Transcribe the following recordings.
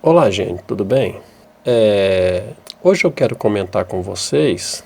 Olá, gente, tudo bem? Hoje eu quero comentar com vocês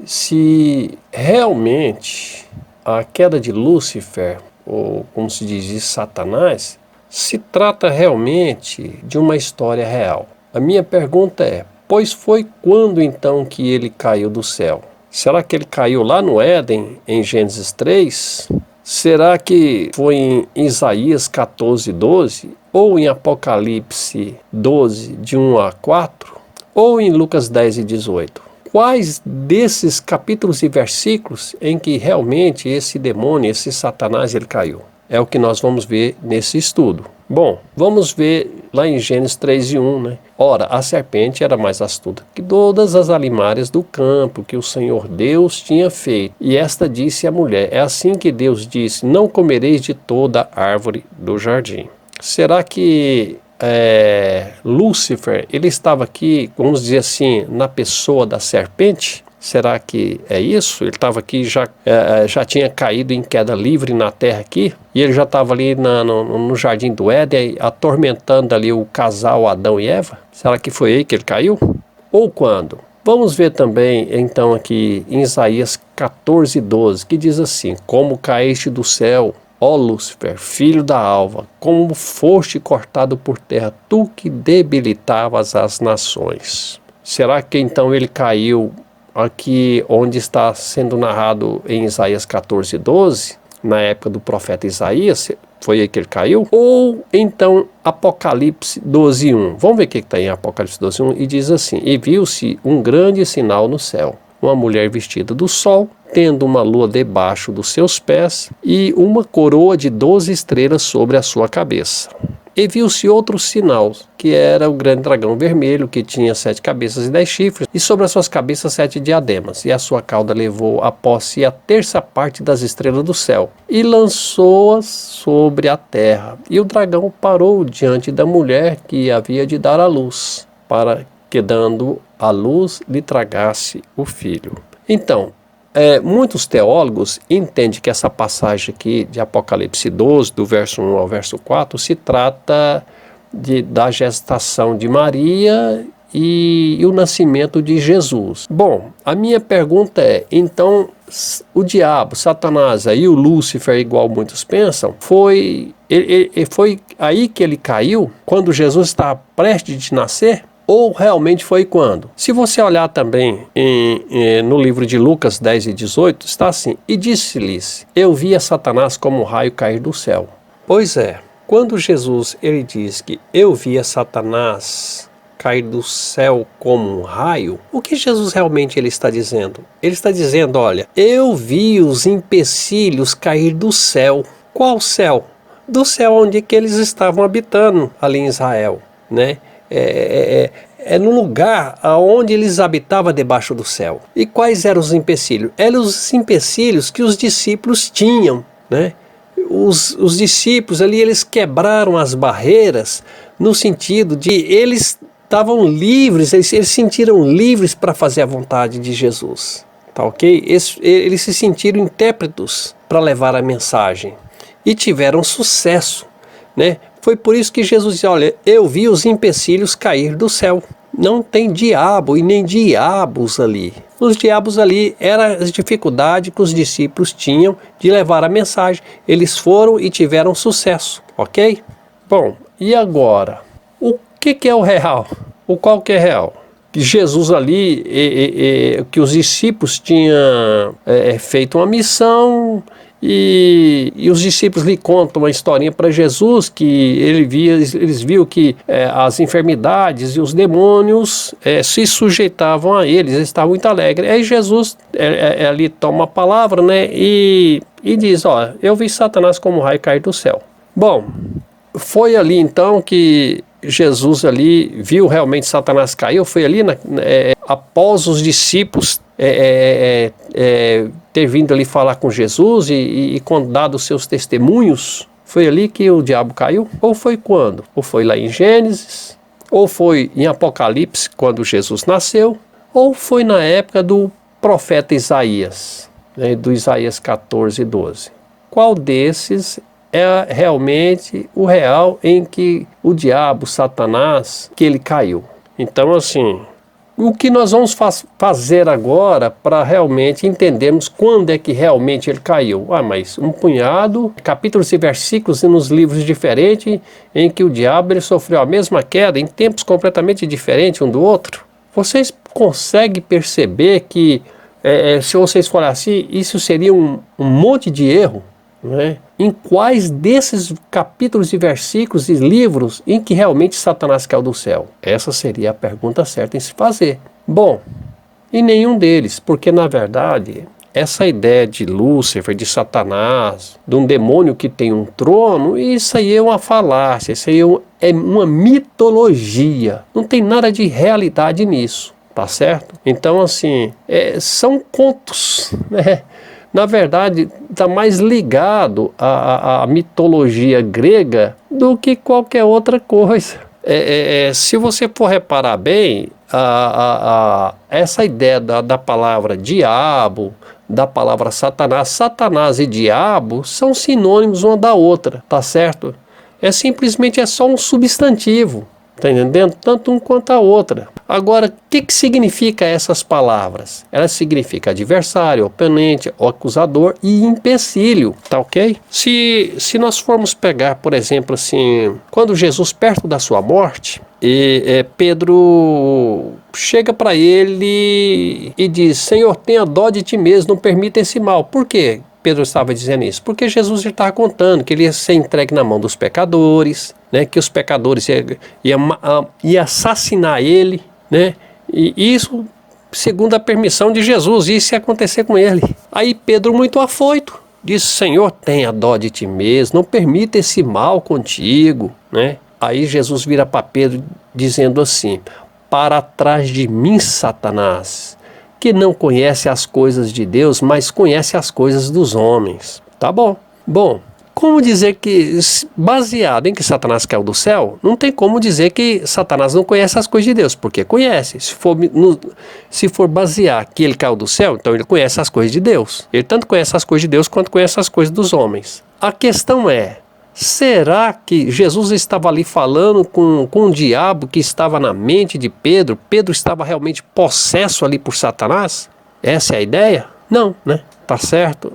se realmente a queda de Lúcifer, ou como se diz, de Satanás, se trata realmente de uma história real. A minha pergunta é, pois foi quando então que ele caiu do céu? Será que ele caiu lá no Éden, em Gênesis 3? Será que foi em Isaías 14:12? Ou em Apocalipse 12, de 1 a 4? Ou em Lucas 10:18? Quais desses capítulos e versículos em que realmente esse demônio, esse Satanás, ele caiu? É o que nós vamos ver nesse estudo. Bom, vamos ver lá em Gênesis 3:1, né? Ora, a serpente era mais astuta que todas as alimárias do campo que o Senhor Deus tinha feito. E esta disse à mulher, é assim que Deus disse, não comereis de toda árvore do jardim. Será que Lúcifer, ele estava aqui, vamos dizer assim, na pessoa da serpente? Será que é isso? Ele estava aqui, já tinha caído em queda livre na terra aqui, e ele já estava ali no jardim do Éden, atormentando ali o casal Adão e Eva? Será que foi aí que ele caiu? Ou quando? Vamos ver também, então, aqui em Isaías 14:12, que diz assim, como caíste do céu, ó Lúcifer, filho da alva, como foste cortado por terra, tu que debilitavas as nações. Será que então ele caiu aqui onde está sendo narrado em Isaías 14:12, na época do profeta Isaías, foi aí que ele caiu? Ou então Apocalipse 12:1. Vamos ver o que está em Apocalipse 12:1 e diz assim, e viu-se um grande sinal no céu, uma mulher vestida do sol, tendo uma lua debaixo dos seus pés e uma coroa de 12 estrelas sobre a sua cabeça. E viu-se outro sinal, que era o grande dragão vermelho, que tinha 7 cabeças e 10 chifres, e sobre as suas cabeças 7 diademas, e a sua cauda levou após si a terça parte das estrelas do céu, e lançou-as sobre a terra. E o dragão parou diante da mulher que havia de dar à luz, para que dando a luz lhe tragasse o filho. Então, muitos teólogos entendem que essa passagem aqui de Apocalipse 12, do verso 1 ao verso 4, se trata da gestação de Maria e o nascimento de Jesus. Bom, a minha pergunta é, então, o diabo, Satanás, aí o Lúcifer, igual muitos pensam, foi aí que ele caiu, quando Jesus estava prestes de nascer? Ou realmente foi quando? Se você olhar também no livro de Lucas 10:18, está assim, e disse-lhes, eu via Satanás como um raio cair do céu. Pois é, quando Jesus ele diz que eu via Satanás cair do céu como um raio, o que Jesus realmente ele está dizendo? Ele está dizendo, olha, eu vi os empecilhos cair do céu. Qual céu? Do céu onde que eles estavam habitando ali em Israel, né? No lugar onde eles habitavam debaixo do céu. E quais eram os empecilhos? Eram os empecilhos que os discípulos tinham, né? Os discípulos ali, eles quebraram as barreiras no sentido de eles estavam livres, eles se sentiram livres para fazer a vontade de Jesus, tá ok? Eles se sentiram intérpretes para levar a mensagem e tiveram sucesso, né? Foi por isso que Jesus disse, olha, eu vi os empecilhos cair do céu. Não tem diabo e nem diabos ali. Os diabos ali eram as dificuldades que os discípulos tinham de levar a mensagem. Eles foram e tiveram sucesso, ok? Bom, e agora? O que é o real? O qual que é real? Que Jesus ali, que os discípulos tinham feito uma missão... E os discípulos lhe contam uma historinha para Jesus que eles viram que as enfermidades e os demônios se sujeitavam a eles estavam muito alegres. Aí Jesus ali toma a palavra, né, e diz, ó, eu vi Satanás como um raio cair do céu. Bom, foi ali então que Jesus ali viu realmente Satanás caiu, foi ali após os discípulos ter vindo ali falar com Jesus e dado os seus testemunhos, foi ali que o diabo caiu? Ou foi quando? Ou foi lá em Gênesis? Ou foi em Apocalipse, quando Jesus nasceu? Ou foi na época do profeta Isaías, né, do Isaías 14:12? Qual desses é realmente o real em que o diabo, Satanás, que ele caiu. Então, assim, o que nós vamos fazer agora para realmente entendermos quando é que realmente ele caiu? Mas um punhado, capítulos e versículos nos livros diferentes em que o diabo ele sofreu a mesma queda em tempos completamente diferentes um do outro. Vocês conseguem perceber que, se vocês forem assim, isso seria um monte de erro? Né? Em quais desses capítulos e versículos e livros em que realmente Satanás caiu do céu? Essa seria a pergunta certa em se fazer. Bom, em nenhum deles, porque na verdade essa ideia de Lúcifer, de Satanás, de um demônio que tem um trono, isso aí é uma falácia, isso aí é uma mitologia, não tem nada de realidade nisso, tá certo? Então assim, são contos, né? Na verdade, está mais ligado à mitologia grega do que qualquer outra coisa. Se você for reparar bem, essa ideia da palavra diabo, da palavra Satanás, Satanás e diabo são sinônimos uma da outra, tá certo? Simplesmente é só um substantivo. Está entendendo? Tanto um quanto a outra. Agora, o que significa essas palavras? Elas significam adversário, oponente, acusador e empecilho, tá ok? Se nós formos pegar, por exemplo, assim, quando Jesus perto da sua morte, Pedro chega para ele e diz: Senhor, tenha dó de ti mesmo, não permita esse mal. Por quê? Pedro estava dizendo isso? Porque Jesus estava contando que ele ia ser entregue na mão dos pecadores, né, que os pecadores iam assassinar ele, né, e isso segundo a permissão de Jesus, isso ia acontecer com ele. Aí Pedro, muito afoito, disse: Senhor, tenha dó de ti mesmo, não permita esse mal contigo, né? Aí Jesus vira para Pedro dizendo assim: para trás de mim, Satanás, que não conhece as coisas de Deus, mas conhece as coisas dos homens. Tá bom. Bom, como dizer que, baseado em que Satanás caiu do céu, não tem como dizer que Satanás não conhece as coisas de Deus, porque conhece. Se for basear que ele caiu do céu, então ele conhece as coisas de Deus. Ele tanto conhece as coisas de Deus, quanto conhece as coisas dos homens. A questão é: será que Jesus estava ali falando com o diabo que estava na mente de Pedro? Pedro estava realmente possesso ali por Satanás? Essa é a ideia? Não, né? Tá certo?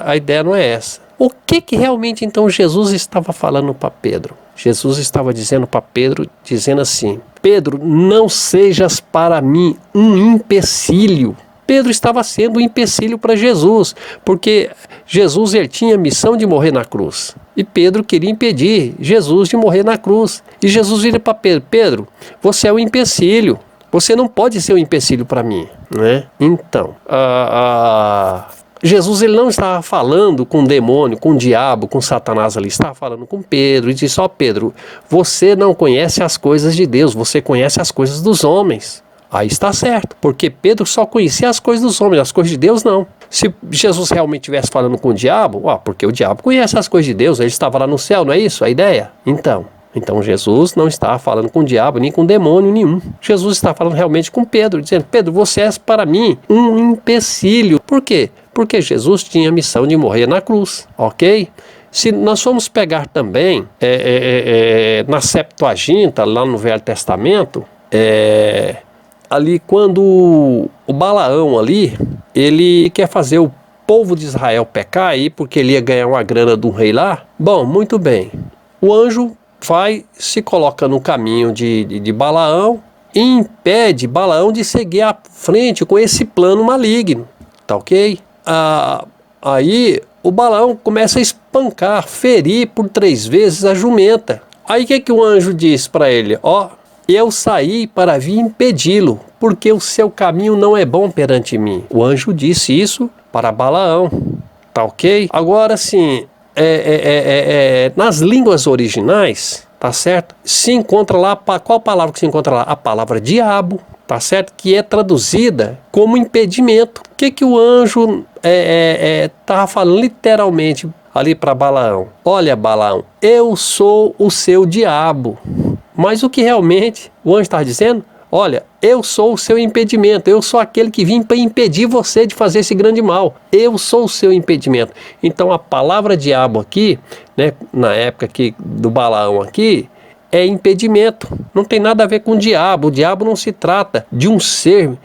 A ideia não é essa. O que realmente então Jesus estava falando para Pedro? Jesus estava dizendo para Pedro, dizendo assim: Pedro, não sejas para mim um empecilho. Pedro estava sendo um empecilho para Jesus, porque Jesus ele tinha a missão de morrer na cruz. E Pedro queria impedir Jesus de morrer na cruz. E Jesus vira para Pedro: Pedro, você é um empecilho. Você não pode ser um empecilho para mim, né? Então, Jesus ele não estava falando com o demônio, com o diabo, com Satanás ali. Estava falando com Pedro e disse: Pedro, você não conhece as coisas de Deus, você conhece as coisas dos homens. Aí está certo, porque Pedro só conhecia as coisas dos homens, as coisas de Deus não. Se Jesus realmente estivesse falando com o diabo, porque o diabo conhece as coisas de Deus, ele estava lá no céu, não é isso a ideia? Então Jesus não estava falando com o diabo, nem com demônio nenhum. Jesus está falando realmente com Pedro, dizendo: Pedro, você é para mim um empecilho. Por quê? Porque Jesus tinha a missão de morrer na cruz, ok? Se nós formos pegar também na Septuaginta, lá no Velho Testamento, ali quando o Balaão ali, ele quer fazer o povo de Israel pecar aí, porque ele ia ganhar uma grana de um rei lá. Bom, muito bem. O anjo se coloca no caminho de Balaão e impede Balaão de seguir à frente com esse plano maligno. Tá ok? Aí o Balaão começa a espancar, ferir por 3 vezes a jumenta. Aí o que o anjo diz para ele? Eu saí para vir impedi-lo, porque o seu caminho não é bom perante mim. O anjo disse isso para Balaão, tá ok? Agora sim, nas línguas originais, tá certo? Se encontra lá, qual palavra que se encontra lá? A palavra diabo, tá certo? Que é traduzida como impedimento. O que o anjo estava falando literalmente ali para Balaão? Olha, Balaão, eu sou o seu diabo. Mas o que realmente o anjo está dizendo? olha, eu sou o seu impedimento, eu sou aquele que vim para impedir você de fazer esse grande mal, eu sou o seu impedimento. Então a palavra diabo aqui, né, na época aqui do Balaão aqui, é impedimento, não tem nada a ver com o diabo não se trata de um ser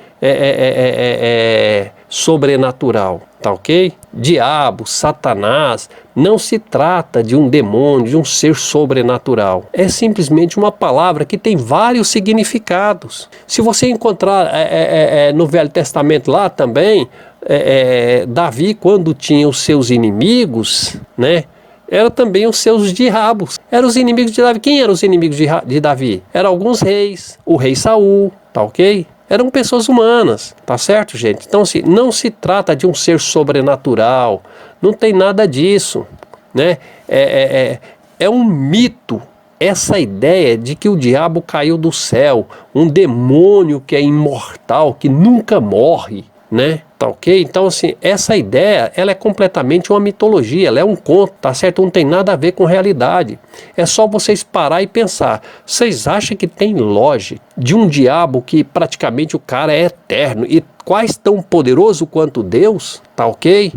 sobrenatural, tá ok? Diabo, Satanás, não se trata de um demônio, de um ser sobrenatural. É simplesmente uma palavra que tem vários significados. Se você encontrar no Velho Testamento lá também, Davi, quando tinha os seus inimigos, né? Eram também os seus diabos. Eram os inimigos de Davi. Quem eram os inimigos de Davi? Eram alguns reis. O rei Saul, tá ok? Eram pessoas humanas, tá certo, gente? Então, assim, não se trata de um ser sobrenatural. Não tem nada disso, né? É um mito essa ideia de que o diabo caiu do céu. Um demônio que é imortal, que nunca morre, né? Tá ok? Então, assim, essa ideia, ela é completamente uma mitologia, ela é um conto, tá certo? Não tem nada a ver com realidade. É só vocês parar e pensar. Vocês acham que tem lógica de um diabo que praticamente o cara é eterno e quase tão poderoso quanto Deus, tá ok?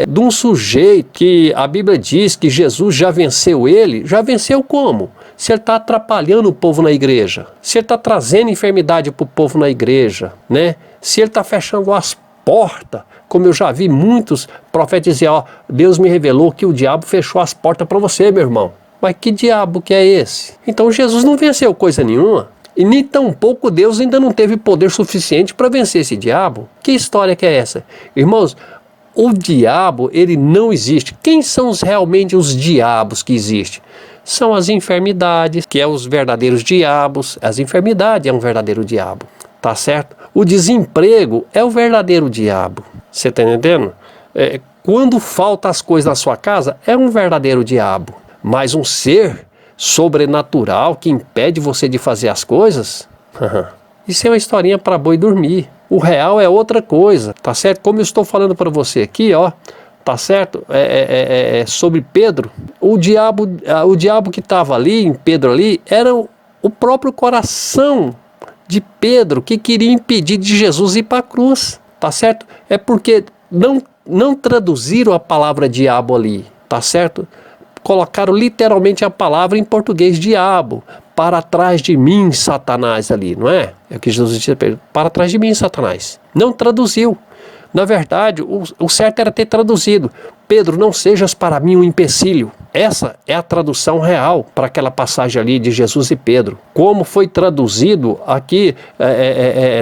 De um sujeito que a Bíblia diz que Jesus já venceu ele, já venceu como? Se ele está atrapalhando o povo na igreja, se ele está trazendo enfermidade para o povo na igreja, né? Se ele está fechando as portas, como eu já vi muitos profetas dizer, ó, Deus me revelou que o diabo fechou as portas para você, meu irmão. Mas que diabo que é esse? Então Jesus não venceu coisa nenhuma. E nem tampouco Deus ainda não teve poder suficiente para vencer esse diabo. Que história que é essa? Irmãos, o diabo, ele não existe. Quem são realmente os diabos que existem? São as enfermidades, que é os verdadeiros diabos. As enfermidades é um verdadeiro diabo. Tá certo? O desemprego é o verdadeiro diabo. Você está entendendo? Quando faltam as coisas na sua casa, é um verdadeiro diabo. Mas um ser sobrenatural que impede você de fazer as coisas, isso é uma historinha para boi dormir. O real é outra coisa, tá certo? Como eu estou falando para você aqui, ó, tá certo? Sobre Pedro. O diabo que estava ali, em Pedro ali, era o próprio coração de Pedro, que queria impedir de Jesus ir para a cruz, tá certo? É porque não traduziram a palavra diabo ali, tá certo? Colocaram literalmente a palavra em português diabo, para trás de mim, Satanás, ali, não é? É o que Jesus disse, para trás de mim, Satanás. Não traduziu. Na verdade, o certo era ter traduzido, Pedro, não sejas para mim um empecilho. Essa é a tradução real para aquela passagem ali de Jesus e Pedro. Como foi traduzido aqui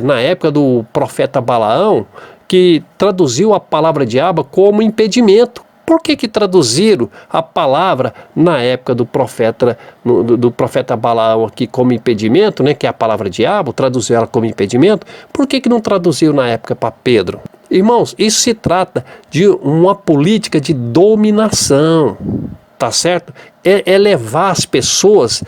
na época do profeta Balaão, que traduziu a palavra diabo como impedimento. Por que traduziram a palavra na época do profeta Balaão aqui como impedimento, né, que é a palavra diabo, traduziu ela como impedimento? Por que não traduziu na época para Pedro? Irmãos, isso se trata de uma política de dominação, tá certo? É levar as pessoas,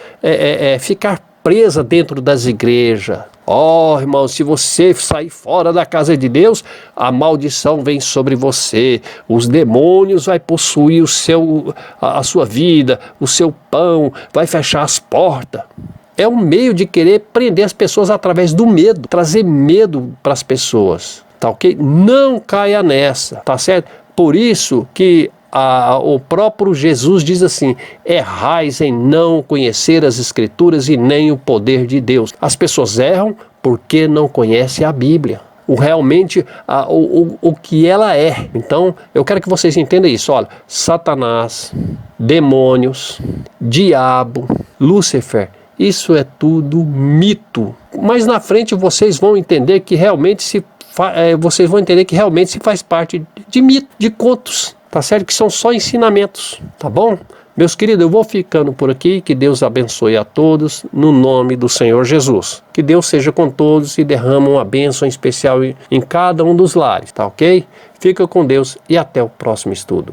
ficar presa dentro das igrejas. Ó, irmão, se você sair fora da casa de Deus, a maldição vem sobre você. Os demônios vai possuir a sua vida, o seu pão, vai fechar as portas. É um meio de querer prender as pessoas através do medo, trazer medo para as pessoas, tá ok? Não caia nessa, tá certo? Por isso que o próprio Jesus diz assim, errais em não conhecer as Escrituras e nem o poder de Deus. As pessoas erram porque não conhecem a Bíblia, o que ela é. Então, eu quero que vocês entendam isso. Olha, Satanás, demônios, diabo, Lúcifer, isso é tudo mito. Mas na frente vocês vão entender que realmente se faz parte de mito, de contos. Tá certo? Que são só ensinamentos, tá bom? Meus queridos, eu vou ficando por aqui, que Deus abençoe a todos, no nome do Senhor Jesus. Que Deus seja com todos e derrama uma bênção especial em cada um dos lares, tá ok? Fica com Deus e até o próximo estudo.